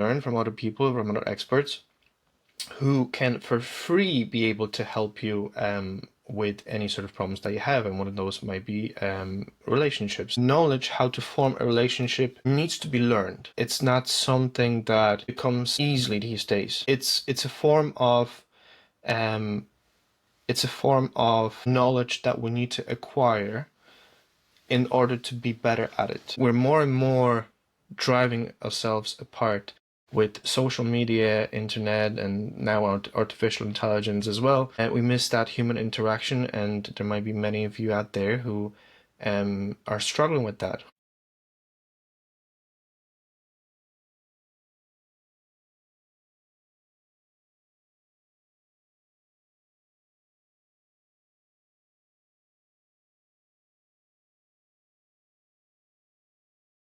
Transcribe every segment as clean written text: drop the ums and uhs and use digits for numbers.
learn from other people, from other experts who can for free be able to help you with any sort of problems that you have. And one of those might be relationships. Knowledge how to form a relationship needs to be learned. It's not something that becomes easily these days. It's a form of knowledge that we need to acquire in order to be better at it. We're more and more driving ourselves apart with social media, internet, and now artificial intelligence as well. And we miss that human interaction, and there might be many of you out there who are struggling with that.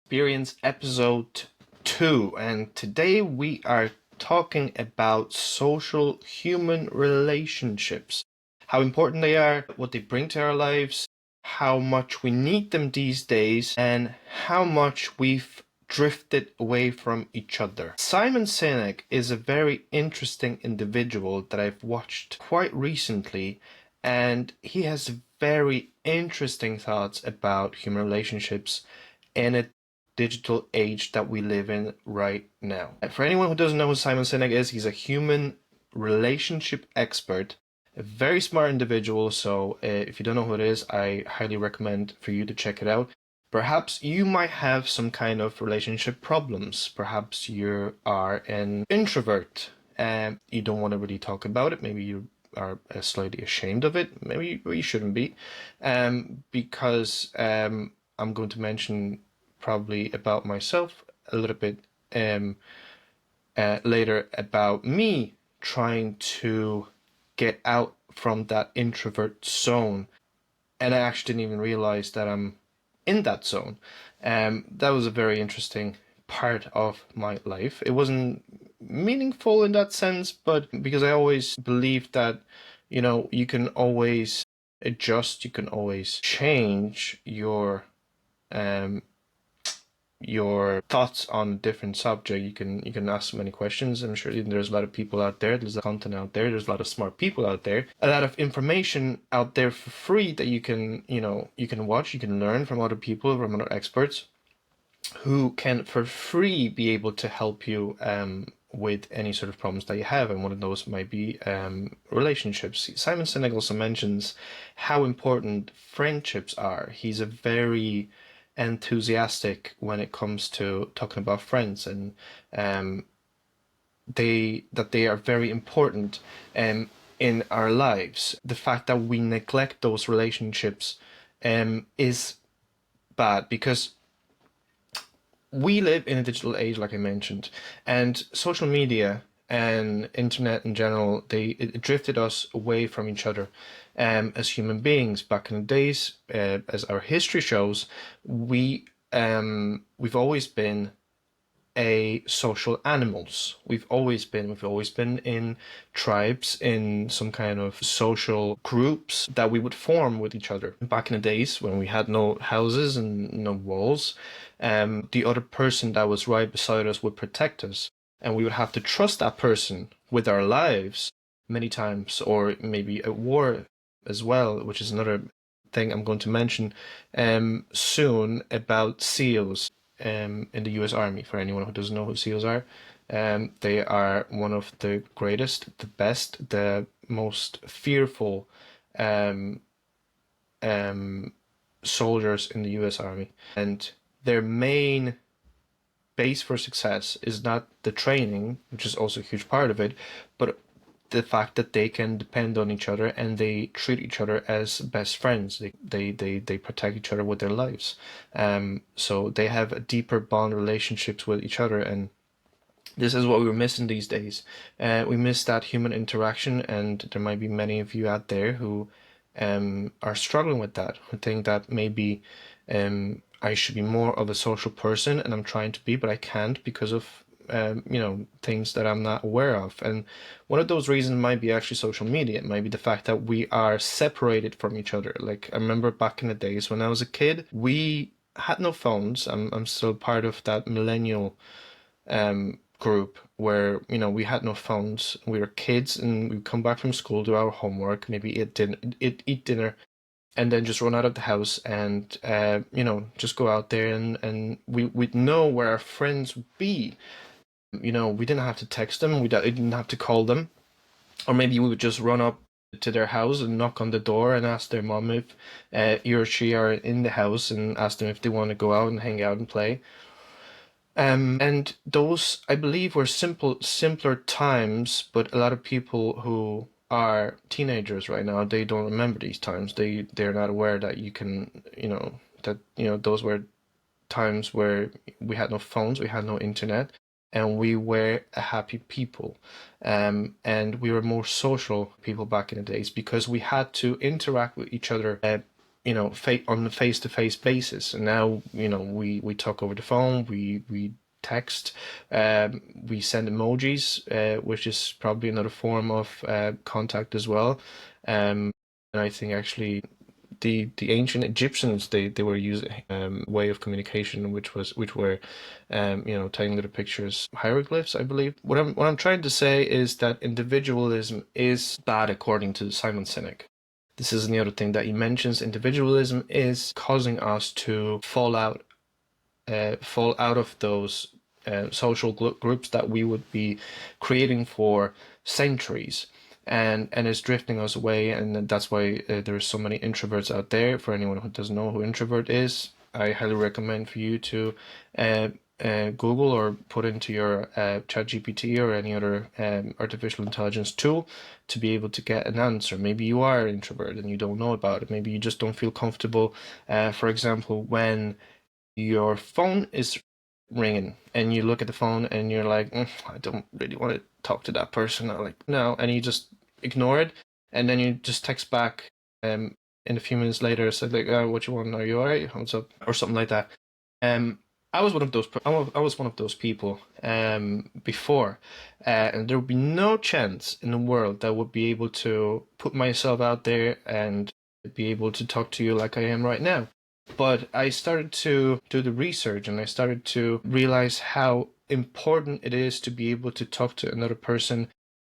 Experience episode 2, and today we are talking about social human relationships, how important they are, what they bring to our lives, how much we need them these days, and how much we've drifted away from each other. Simon Sinek is a very interesting individual that I've watched quite recently, and he has very interesting thoughts about human relationships in a digital age that we live in right now. For anyone who doesn't know who Simon Sinek is, he's a human relationship expert, a very smart individual. So if you don't know who it is, I highly recommend for you to check it out. Perhaps you might have some kind of relationship problems. Perhaps you are an introvert and you don't want to really talk about it. Maybe you are slightly ashamed of it. Maybe you shouldn't be, because I'm going to mention probably about myself a little bit later about me trying to get out from that introvert zone, and I actually didn't even realize that I'm in that zone. That was a very interesting part of my life. It wasn't meaningful in that sense, but because I always believed that, you can always adjust, you can always change your thoughts on different subject. You can ask many questions. I'm sure there's a lot of people out there, there's a content out there, there's a lot of smart people out there, a lot of information out there for free that you can watch, you can learn from other people, from other experts who can for free be able to help you with any sort of problems that you have. And one of those might be relationships. Simon Sinek also mentions how important friendships are. He's a very enthusiastic when it comes to talking about friends, and they are very important in our lives. The fact that we neglect those relationships is bad, because we live in a digital age, like I mentioned, and social media and internet in general, it drifted us away from each other as human beings. Back in the days, as our history shows, we've always been social animals. We've always been in tribes, in some kind of social groups that we would form with each other. Back in the days when we had no houses and no walls, the other person that was right beside us would protect us, and we would have to trust that person with our lives many times, or maybe at war as well, which is another thing I'm going to mention soon about SEALs in the US Army. For anyone who doesn't know who SEALs are, they are one of the greatest, the best, the most fearful soldiers in the US Army. And their main base for success is not the training, which is also a huge part of it, but the fact that they can depend on each other and they treat each other as best friends. They protect each other with their lives. So they have a deeper bond relationships with each other, and this is what we're missing these days. We miss that human interaction, and there might be many of you out there who are struggling with that, who think that maybe I should be more of a social person, and I'm trying to be, but I can't because of things that I'm not aware of. And one of those reasons might be actually social media. It might be the fact that we are separated from each other. Like, I remember back in the days when I was a kid, we had no phones. I'm still part of that millennial group where, we had no phones. We were kids and we'd come back from school, do our homework, maybe eat dinner, and then just run out of the house and, just go out there and we'd know where our friends would be. We didn't have to text them, we didn't have to call them, or maybe we would just run up to their house and knock on the door and ask their mom if he or she are in the house and ask them if they want to go out and hang out and play. And those, I believe, were simpler times, but a lot of people who are teenagers right now, they don't remember these times. They're not aware that you can, that, those were times where we had no phones, we had no internet, and we were a happy people. And we were more social people back in the days because we had to interact with each other, on a face-to-face basis. And now, we talk over the phone, we text, we send emojis, which is probably another form of contact as well. And I think actually the ancient Egyptians, they were using way of communication which were tiny little pictures, hieroglyphs, I believe. What I'm trying to say is that individualism is bad according to Simon Sinek. This is the other thing that he mentions. Individualism is causing us to fall out of those social groups that we would be creating for centuries, and it's drifting us away. And that's why there's so many introverts out there. For anyone who doesn't know who introvert is, I highly recommend for you to Google or put into your ChatGPT or any other artificial intelligence tool to be able to get an answer. Maybe you are an introvert and you don't know about it. Maybe you just don't feel comfortable, for example, when your phone is ringing and you look at the phone and you're like, I don't really want to talk to that person. I'm like, no, and you just ignore it, and then you just text back in a few minutes later, said like, what you want? Are you alright? What's up? Or something like that. Um, I was one of those. I was one of those people before, and there would be no chance in the world that I would be able to put myself out there and be able to talk to you like I am right now. But I started to do the research and I started to realize how important it is to be able to talk to another person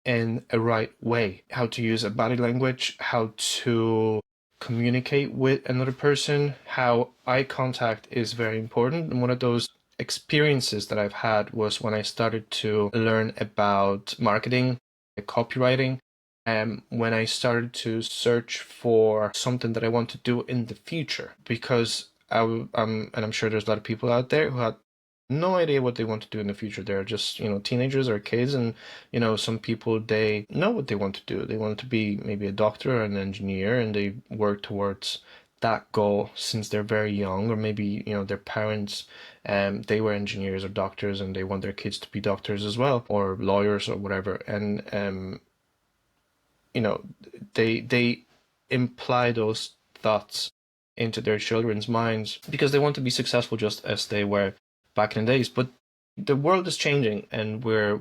in a right way, how to use a body language, how to communicate with another person, how eye contact is very important. And one of those experiences that I've had was when I started to learn about marketing, copywriting, when I started to search for something that I want to do in the future, because and I'm sure there's a lot of people out there who had no idea what they want to do in the future. They're just, teenagers or kids, and, some people, they know what they want to do. They want to be maybe a doctor or an engineer, and they work towards that goal since they're very young, or maybe, their parents, they were engineers or doctors and they want their kids to be doctors as well, or lawyers or whatever. And, you know, they imply those thoughts into their children's minds because they want to be successful just as they were back in the days. But the world is changing, and we're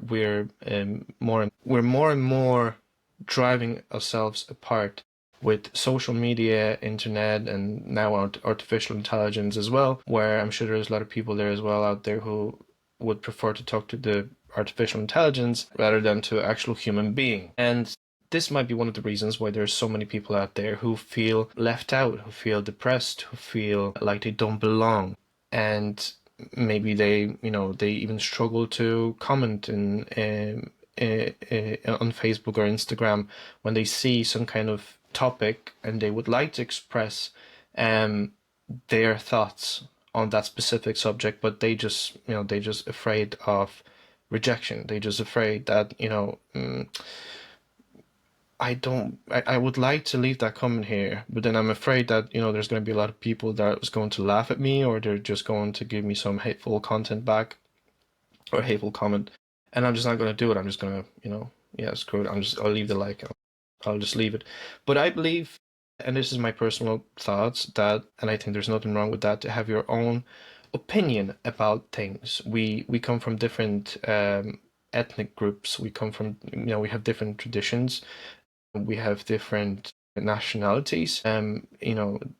more and more driving ourselves apart with social media, internet, and now artificial intelligence as well, where I'm sure there's a lot of people there as well out there who would prefer to talk to the artificial intelligence rather than to an actual human being. And this might be one of the reasons why there's so many people out there who feel left out, who feel depressed, who feel like they don't belong. And maybe they even struggle to comment on Facebook or Instagram when they see some kind of topic and they would like to express their thoughts on that specific subject, but they just afraid of rejection. They just afraid that I would like to leave that comment here, but then I'm afraid that there's going to be a lot of people that is going to laugh at me, or they're just going to give me some hateful content back or hateful comment, and I'm just not going to do it. I'm just going to yeah, screw it. I'll leave the like. I'll just leave it. But I believe, and this is my personal thoughts, that, and I think there's nothing wrong with that, to have your own opinion about things. We come from different ethnic groups. We come from we have different traditions. We have different nationalities,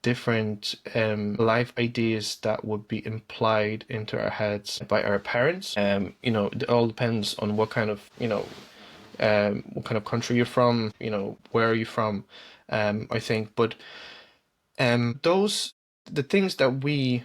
different life ideas that would be implied into our heads by our parents. It all depends on what kind of country you're from, where are you from, I think. But the things that we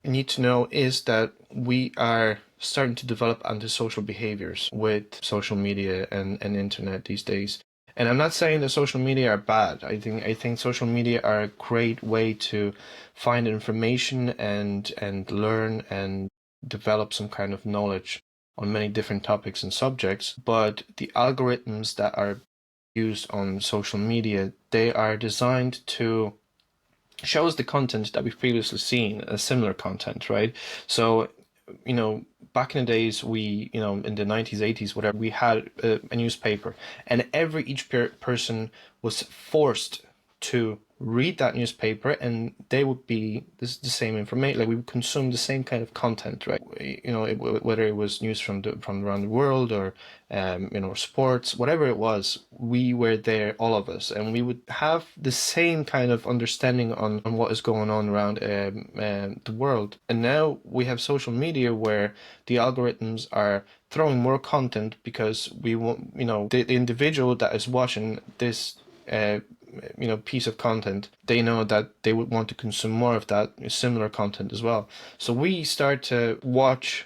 need to know is that we are starting to develop antisocial behaviors with social media and internet these days. And I'm not saying that social media are bad. I think social media are a great way to find information and learn and develop some kind of knowledge on many different topics and subjects. But the algorithms that are used on social media, they are designed to shows the content that we've previously seen as similar content, right? So, back in the days, in the 90s, 80s, whatever, we had a newspaper, and each person was forced to read that newspaper, and they would be the same information. Like, we would consume the same kind of content, right? Whether it was news from around the world, or sports, whatever it was, we were there, all of us, and we would have the same kind of understanding on what is going on around the world. And now we have social media where the algorithms are throwing more content because we want, the individual that is watching this piece of content, they know that they would want to consume more of that similar content as well. So we start to watch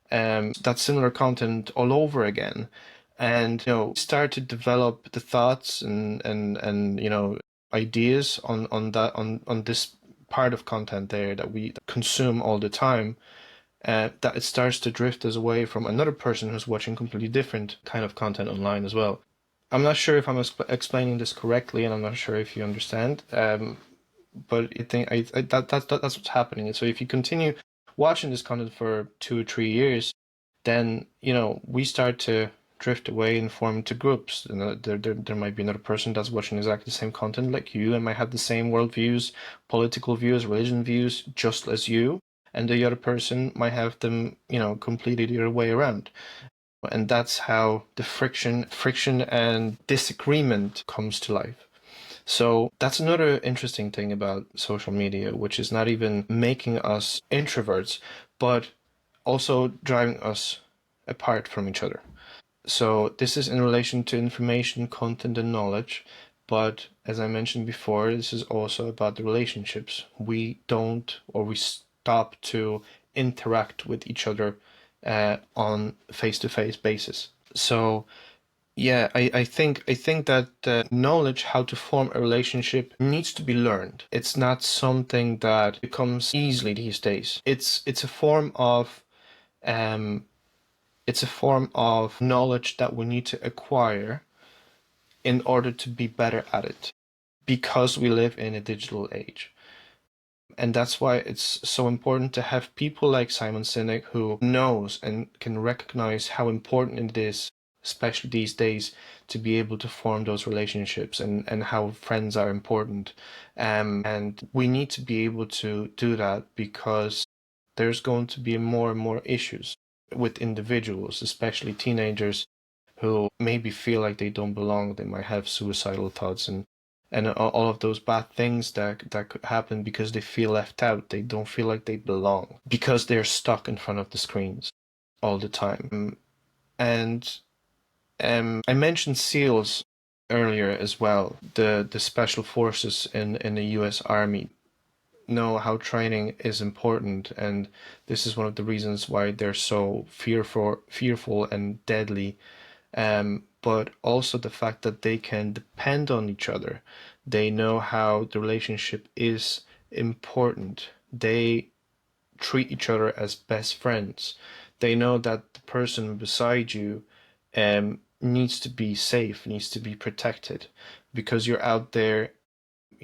that similar content all over again, and start to develop the thoughts and ideas on this part of content there that we consume all the time, that it starts to drift us away from another person who's watching completely different kind of content online as well. I'm not sure if I'm explaining this correctly, and I'm not sure if you understand. But I think that's what's happening. So if you continue watching this content for 2 or 3 years, then we start to drift away and form into groups. There might be another person that's watching exactly the same content like you, and might have the same worldviews, political views, religion views, just as you, and the other person might have them, completely the other way around. And that's how the friction and disagreement comes to life. So that's another interesting thing about social media, which is not even making us introverts, but also driving us apart from each other. So this is in relation to information, content, and knowledge. But as I mentioned before, this is also about the relationships. We don't, or we stop to interact with each other on face-to-face basis. So yeah, I think that knowledge how to form a relationship needs to be learned. It's not something that becomes easily these days. It's a form of um knowledge that we need to acquire in order to be better at it, because we live in a digital age. And that's why it's so important to have people like Simon Sinek, who knows and can recognize how important it is, especially these days, to be able to form those relationships, and how friends are important. And we need to be able to do that, because there's going to be more and more issues with individuals, especially teenagers, who maybe feel like they don't belong. They might have suicidal thoughts, and all of those bad things that could happen because they feel left out. They don't feel like they belong because they're stuck in front of the screens all the time. And I mentioned SEALs earlier as well. The special forces in the U.S. Army know how training is important, and this is one of the reasons why they're so fearful and deadly. But also the fact that they can depend on each other. They know how the relationship is important. They treat each other as best friends. They know that the person beside you needs to be safe, needs to be protected, because you're out there,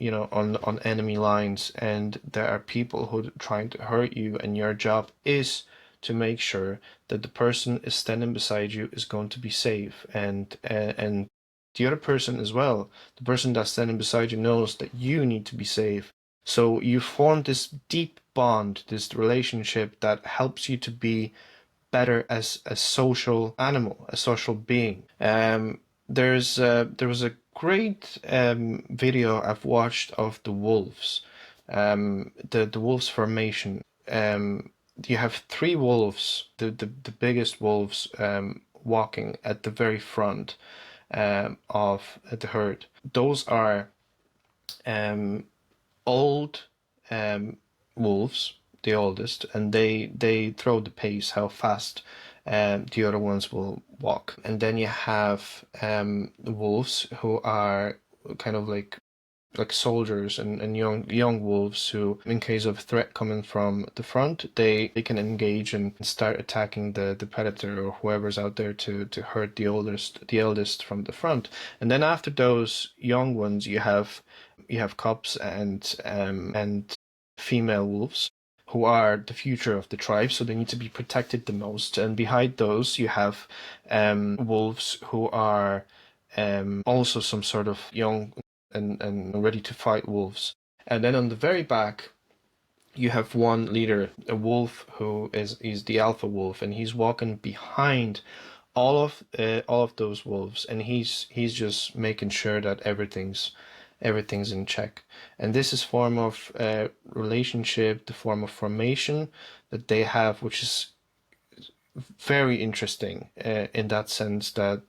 on enemy lines, and there are people who are trying to hurt you, and your job is to make sure that the person is standing beside you is going to be safe, and the other person as well, the person that's standing beside you, knows that you need to be safe. So you form this deep bond, this relationship that helps you to be better as a social animal, a social being. There was a great video I've watched of the wolves, the wolves formation. You have three wolves, the biggest wolves, walking at the very front of the herd. Those are um, old um, wolves, the oldest, and they throw the pace, how fast the other ones will walk. And then you have wolves who are kind of like soldiers and young wolves who, in case of threat coming from the front, they can engage and start attacking the predator or whoever's out there to hurt the eldest from the front. And then after those young ones, you have cubs and female wolves who are the future of the tribe, so they need to be protected the most. And behind those, you have wolves who are also some sort of young and ready to fight wolves. And then on the very back, you have one leader, a wolf who is the alpha wolf, and he's walking behind all of those wolves, and he's just making sure that everything's in check. And this is form of relationship, the form of formation that they have, which is very interesting in that sense that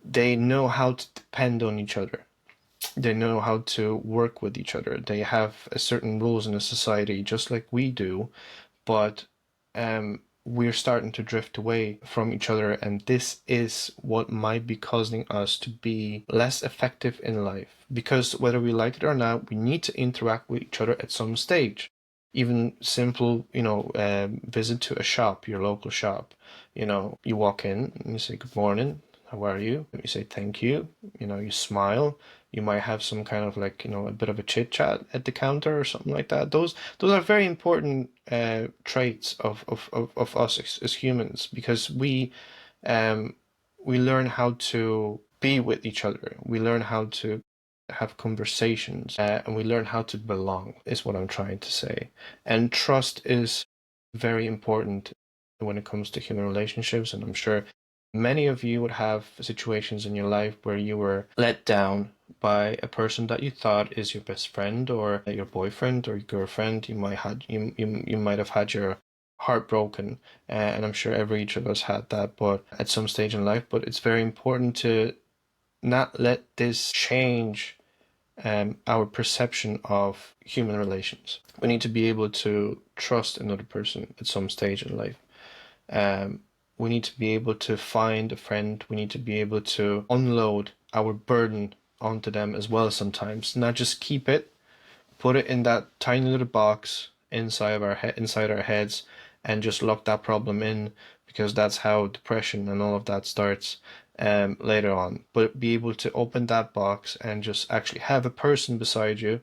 they know how to depend on each other. They know how to work with each other. They have a certain rules in a society, just like we do, but we're starting to drift away from each other, and this is what might be causing us to be less effective in life. Because whether we like it or not, we need to interact with each other at some stage. Even simple, visit to a shop, your local shop. You walk in and you say, "Good morning, how are you?" You say, "Thank you." You smile. You might have some kind of a bit of a chit chat at the counter or something like that. Those are very important traits of us as humans, because we learn how to be with each other. We learn how to have conversations, and we learn how to belong, is what I'm trying to say. And trust is very important when it comes to human relationships, and I'm sure many of you would have situations in your life where you were let down by a person that you thought is your best friend or your boyfriend or your girlfriend. You might have had your heart broken, and I'm sure every each of us had that, but at some stage in life. But it's very important to not let this change our perception of human relations. We need to be able to trust another person at some stage in life. Um, we need to be able to find a friend. We need to be able to unload our burden onto them as well sometimes. Not just keep it, put it in that tiny little box inside our heads, and just lock that problem in, because that's how depression and all of that starts later on. But be able to open that box and just actually have a person beside you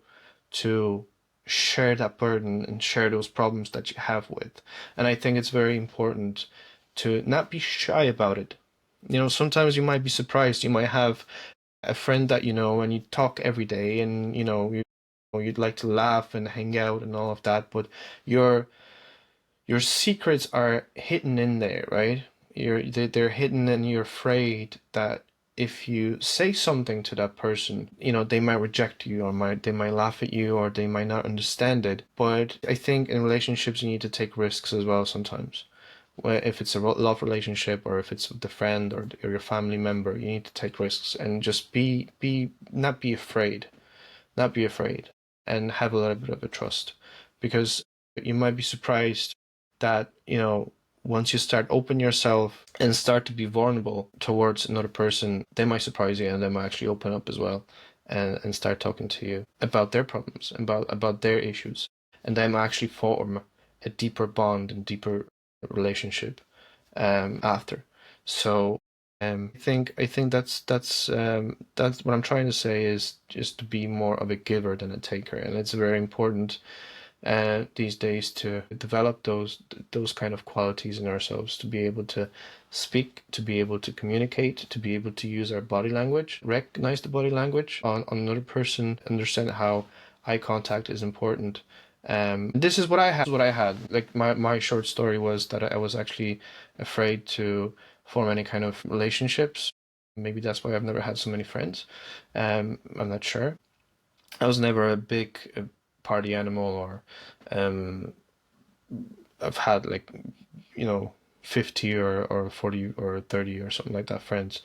to share that burden and share those problems that you have with. And I think it's very important to not be shy about it. Sometimes you might be surprised. You might have a friend that you know and you talk every day, and you'd like to laugh and hang out and all of that, but your secrets are hidden in there, right? They're hidden, and you're afraid that if you say something to that person, they might reject you, or they might laugh at you, or they might not understand it. But I think in relationships you need to take risks as well sometimes. If it's a love relationship, or if it's with a friend or your family member, you need to take risks and just not be afraid, and have a little bit of a trust, because you might be surprised that once you start open yourself and start to be vulnerable towards another person, they might surprise you, and they might actually open up as well, and start talking to you about their problems, about their issues, and they might actually form a deeper bond and deeper relationship after. So I think that's what I'm trying to say, is just to be more of a giver than a taker, and it's very important these days to develop those kind of qualities in ourselves, to be able to speak, to be able to communicate, to be able to use our body language, recognize the body language on another person, understand how eye contact is important. This is what I had. Like my short story was that I was actually afraid to form any kind of relationships Maybe that's why I've never had so many friends. I'm not sure. I was never a big party animal, or um, I've had like, you know, 50 or 40 or 30 or something like that friends.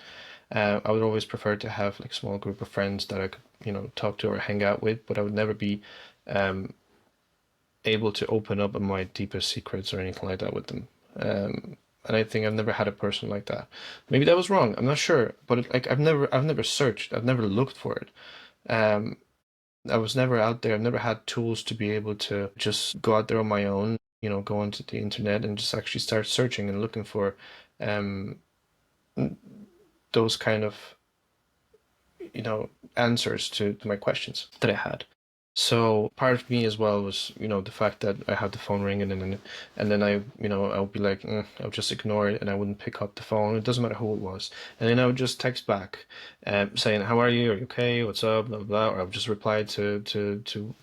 I would always prefer to have like a small group of friends that I could, talk to or hang out with, but I would never be um, able to open up my deepest secrets or anything like that with them. And I think I've never had a person like that. Maybe that was wrong. I'm not sure, but like I've never searched. I've never looked for it. Um, I was never out there. I've never had tools to be able to just go out there on my own. Go onto the internet and just actually start searching and looking for um, those kind of answers to my questions that I had. So part of me as well was, the fact that I had the phone ringing, and then I would be like, I would just ignore it, and I wouldn't pick up the phone. It doesn't matter who it was, and then I would just text back, saying, "How are you? Are you okay? What's up?" Blah blah, blah. Or I would just reply to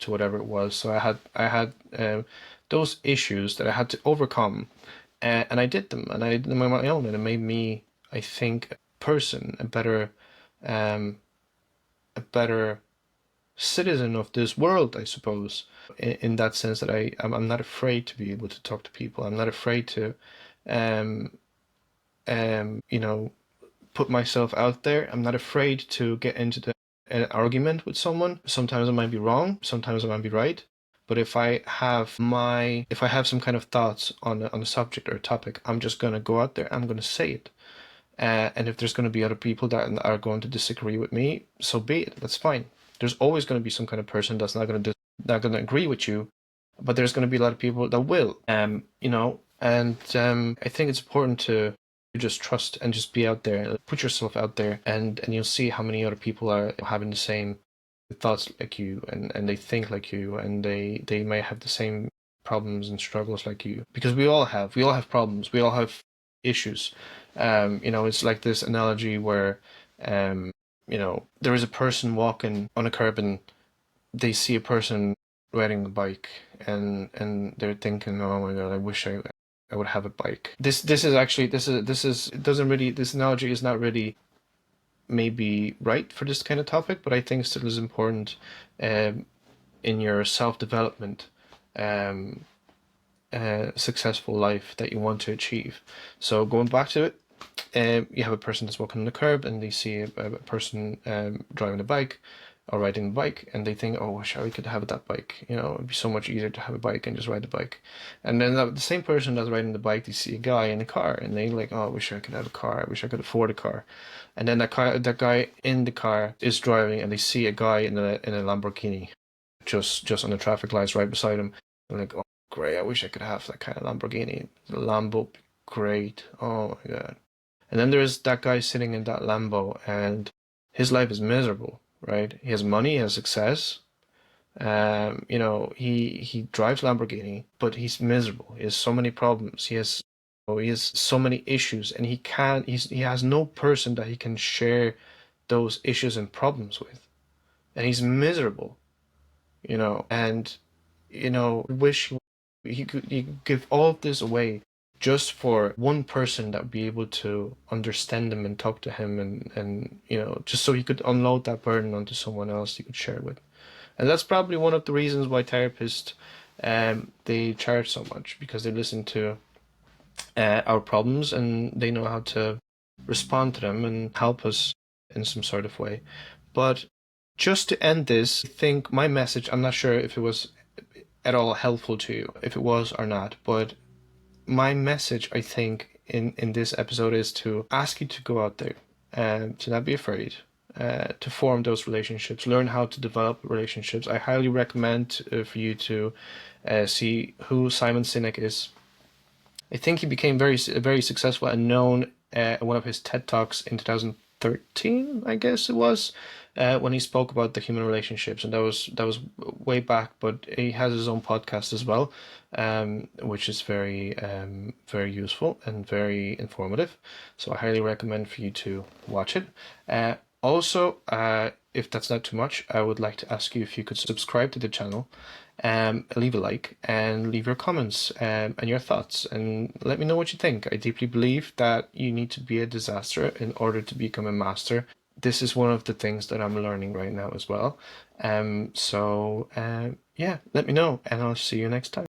whatever it was. So I had those issues that I had to overcome, and I did them, and I did them on my own, and it made me, I think, a person, um, a better citizen of this world, I suppose, in that sense that I'm not afraid to be able to talk to people. I'm not afraid to, um, you know, put myself out there. I'm not afraid to get into an argument with someone. Sometimes I might be wrong. Sometimes I might be right. But if I have some kind of thoughts on a subject or a topic, I'm just gonna go out there. I'm gonna say it. And if there's going to be other people that are going to disagree with me, so be it. That's fine. There's always going to be some kind of person that's not going to agree with you, but there's going to be a lot of people that will. And I think it's important to just trust and just be out there, put yourself out there, and you'll see how many other people are having the same thoughts like you, and they think like you, and they may have the same problems and struggles like you, because we all have problems, we all have issues. It's like this analogy where there is a person walking on a curb, and they see a person riding a bike, and they're thinking, oh my god, I wish I would have a bike. This is actually this it doesn't really, this analogy is not really maybe right for this kind of topic, but I think still is important um, in your self-development, um, successful life that you want to achieve. So going back to it, you have a person that's walking on the curb, and they see a person driving a bike or riding a bike, and they think, oh, I wish I could have that bike. It'd be so much easier to have a bike and just ride the bike. And then the same person that's riding the bike, they see a guy in a car, and they like, oh, I wish I could have a car. I wish I could afford a car. And then that guy in the car is driving, and they see a guy in a Lamborghini, just on the traffic lights right beside him. They're like, oh, great! I wish I could have that kind of Lamborghini. The Lambo, great. Oh my god. And then there's that guy sitting in that Lambo, and his life is miserable, right? He has money, he has success. He drives Lamborghini, but he's miserable. He has so many problems. He has so many issues, and he has no person that he can share those issues and problems with. And he's miserable, and wish he could give all of this away just for one person that would be able to understand him and talk to him, and just so he could unload that burden onto someone else he could share it with. And that's probably one of the reasons why therapists they charge so much, because they listen to our problems, and they know how to respond to them and help us in some sort of way. But just to end this, I think my message, I'm not sure if it was at all helpful to you, if it was or not, but my message, I think, in this episode is to ask you to go out there and to not be afraid, to form those relationships, learn how to develop relationships. I highly recommend for you to see who Simon Sinek is. I think he became very successful and known in one of his TED Talks in 2013, I guess it was, when he spoke about the human relationships, and that was way back. But he has his own podcast as well, which is very useful and very informative. So I highly recommend for you to watch it. Also, if that's not too much, I would like to ask you if you could subscribe to the channel, leave a like, and leave your comments and your thoughts, and let me know what you think. I deeply believe that you need to be a disaster in order to become a master. This is one of the things that I'm learning right now as well. Yeah, let me know, and I'll see you next time.